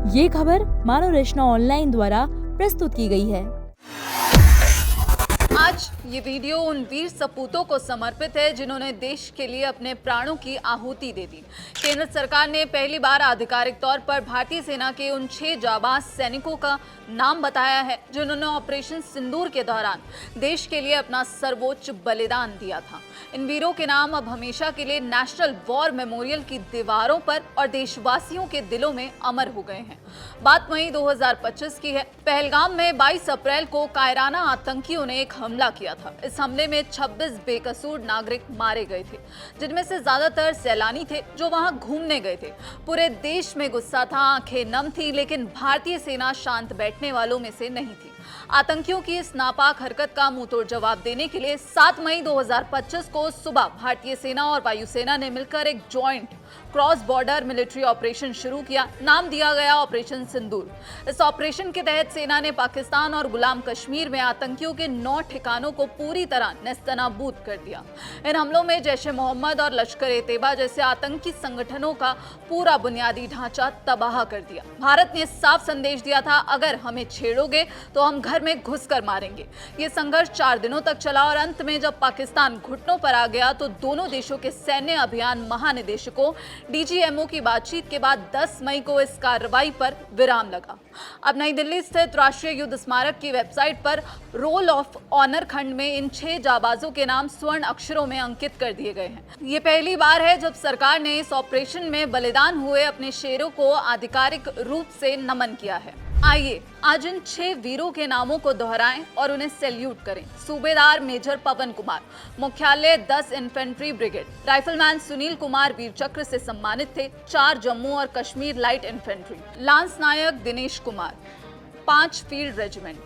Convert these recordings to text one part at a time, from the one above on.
ये खबर मानव रचना ऑनलाइन द्वारा प्रस्तुत की गई है। आज ये वीडियो उन वीर सपूतों को समर्पित है जिन्होंने देश के लिए अपने प्राणों की आहुति दे दी। केंद्र सरकार ने पहली बार आधिकारिक तौर पर भारतीय सेना के उन 6 जाबाज सैनिकों का नाम बताया है जिन्होंने ऑपरेशन सिंदूर के दौरान देश के लिए अपना सर्वोच्च बलिदान दिया था। इन वीरों के नाम अब हमेशा के लिए नेशनल वॉर मेमोरियल की दीवारों पर और देशवासियों के दिलों में अमर हो गए हैं। बात मई 2025 की है। पहलगाम में 22 अप्रैल को कायराना आतंकियों ने एक हमला किया था। इस हमले में 26 बेकसूर नागरिक मारे गए थे, जिनमें से ज्यादातर सैलानी थे जो वहां घूमने गए थे। पूरे देश में गुस्सा था, आंखें नम थी, लेकिन भारतीय सेना शांत बैठने वालों में से नहीं थी। आतंकियों की इस नापाक हरकत का मुंहतोड़ जवाब देने के लिए 7 मई 2025 को सुबह भारतीय सेना और वायुसेना ने मिलकर एक joint cross border military operation शुरू किया। नाम दिया गया ऑपरेशन सिंदूर। इस ऑपरेशन के तहत सेना ने पाकिस्तान और गुलाम कश्मीर में आतंकियों के 9 ठिकानों को पूरी तरह नेस्तनाबूद कर दिया। इन हमलों में जैश ए मोहम्मद और लश्कर-ए-तैयबा जैसे आतंकी संगठनों का पूरा बुनियादी ढांचा तबाह कर दिया। भारत ने साफ संदेश दिया था, अगर हमें छेड़ोगे तो हम घर में घुसकर मारेंगे। ये संघर्ष 4 दिनों तक चला और अंत में जब पाकिस्तान घुटनों पर आ गया तो दोनों देशों के सैन्य अभियान महानिदेशकों डीजीएमओ की बातचीत के बाद 10 मई को इस कार्रवाई पर विराम लगा। अब नई दिल्ली स्थित राष्ट्रीय युद्ध स्मारक की वेबसाइट पर रोल ऑफ ऑनर खंड में इन 6 जाबाजों के नाम स्वर्ण अक्षरों में अंकित कर दिए गए हैं। ये पहली बार है जब सरकार ने इस ऑपरेशन में बलिदान हुए अपने शेरों को आधिकारिक रूप से नमन किया है। आइए आज इन 6 वीरों के नामों को दोहराएं और उन्हें सैल्यूट करें। सूबेदार मेजर पवन कुमार, मुख्यालय 10 infantry brigade. Rifleman Sunil Kumar Vir Chakra से सम्मानित थे। 4 जम्मू और Kashmir light infantry. Lance Naik Dinesh Kumar, 5 field regiment.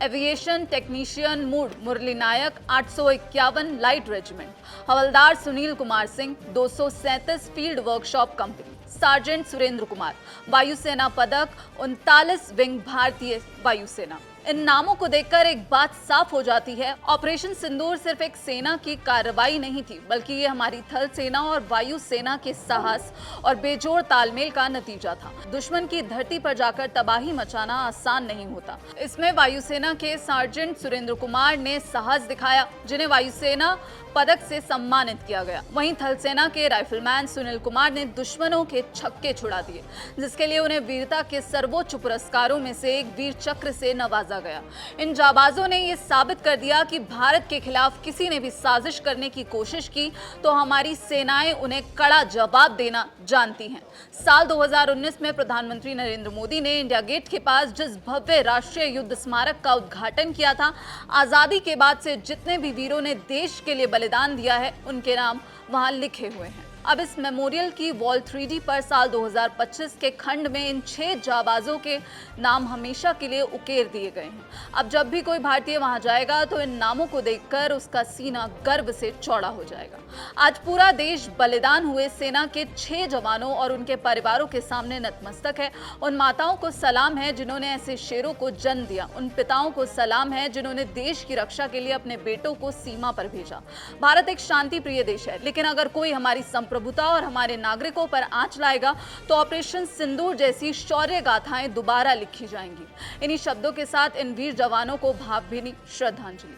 Aviation technician Mude Murali Naik, 851 light regiment. Havildar Sunil Kumar Singh, 237 field workshop company. Sergeant Surendra Kumar, Vayusena Padak, 39 wing भारतीय वायुसेना। इन नामों को देखकर एक बात साफ हो जाती है, ऑपरेशन सिंदूर सिर्फ एक सेना की कार्रवाई नहीं थी, बल्कि ये हमारी थल सेना और वायु सेना के साहस और बेजोड़ तालमेल का नतीजा था। दुश्मन की धरती पर जाकर तबाही मचाना आसान नहीं होता। इसमें वायुसेना के सार्जेंट सुरेंद्र कुमार ने साहस दिखाया, जिन्हें वायुसेना पदक से सम्मानित किया गया। वहीं थल सेना के राइफलमैन सुनील कुमार ने दुश्मनों के छक्के छुड़ा दिए, जिसके लिए उन्हें वीरता के सर्वोच्च पुरस्कारों में से एक वीर चक्र से नवाजा गया। इन जाबाजों ने यह साबित कर दिया कि भारत के खिलाफ किसी ने भी साजिश करने की कोशिश की तो हमारी सेनाएं उन्हें कड़ा जवाब देना जानती हैं। साल 2019 में प्रधानमंत्री नरेंद्र मोदी ने इंडिया गेट के पास जिस भव्य राष्ट्रीय युद्ध स्मारक का उद्घाटन किया था, आजादी के बाद से जितने भी वीरों ने देश के लिए बलिदान दिया है, उनके नाम वहां लिखे हुए हैं। अब इस मेमोरियल की वॉल 3D पर साल 2025 के खंड में इन 6 जाबाजों के नाम हमेशा के लिए उकेर दिए गए हैं। अब जब भी कोई भारतीय वहां जाएगा तो इन नामों को देखकर उसका सीना गर्व से चौड़ा हो जाएगा। आज पूरा देश बलिदान हुए सेना के 6 जवानों और उनके परिवारों के सामने नतमस्तक है। उन माताओं को सलाम है जिन्होंने ऐसे शेरों को जन्म दिया। उन पिताओं को सलाम है जिन्होंने देश की रक्षा के लिए अपने बेटों को सीमा पर भेजा। भारत एक शांति प्रिय देश है, लेकिन अगर कोई हमारी प्रभुता और हमारे नागरिकों पर आंच लाएगा तो ऑपरेशन सिंदूर जैसी शौर्य गाथाएं दोबारा लिखी जाएंगी। इन्हीं शब्दों के साथ इन वीर जवानों को भावभीनी श्रद्धांजलि।